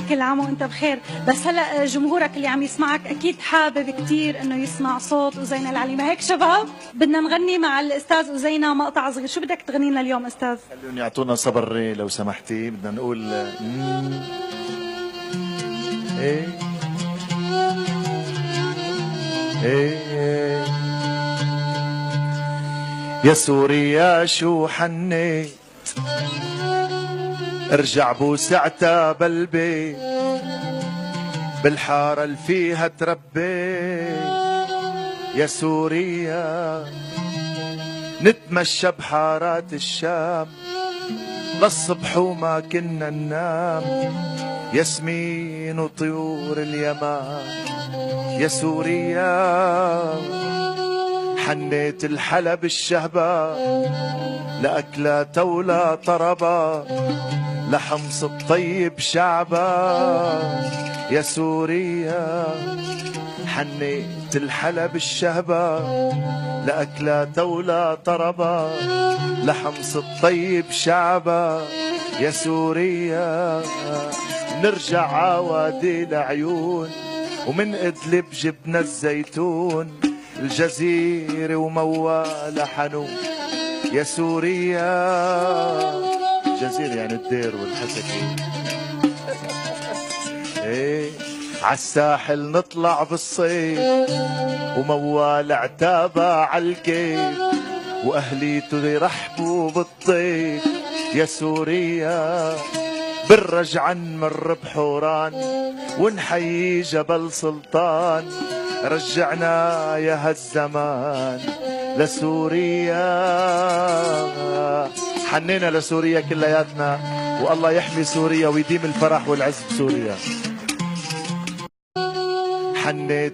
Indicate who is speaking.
Speaker 1: كل عام وانت بخير. بس هلا جمهورك اللي عم يسمعك اكيد حابب كثير انه يسمع صوت أزينة العليمة. هيك شباب بدنا نغني مع الاستاذ أزينة مقطع صغير. شو بدك تغني لنا اليوم استاذ؟
Speaker 2: خليهم يعطونا صبر لو سمحتي. بدنا نقول ايه ايه يا سوريا شو حنيت ارجع بوسعتا بلبي بالحارة اللي فيها تربيت يا سوريا نتمشى بحارات الشام للصبح وما كنا ننام ياسمين وطيور اليمان يا سوريا حنيت الحلب الشهبة لأكلات ولا طربة لحمص الطيب شعبة يا سوريا حنيت الحلب الشهبة لأكلات ولا طربة لحمص الطيب شعبة يا سوريا نرجع عوادي العيون ومن إدلب جبنا الزيتون الجزيرة وموال حنون يا سوريا الجزيرة يعني الدير والحسكة ايه عالساحل نطلع بالصيف وموال عتابة عالكيف واهليته يرحبوا بالضيف يا سوريا بالرجعة نمر بحوران ونحيي جبل سلطان رجعنا يا هالزمان لسوريا حنينا لسوريا كلياتنا والله يحمي سوريا ويديم الفرح والعز بسوريا حنيت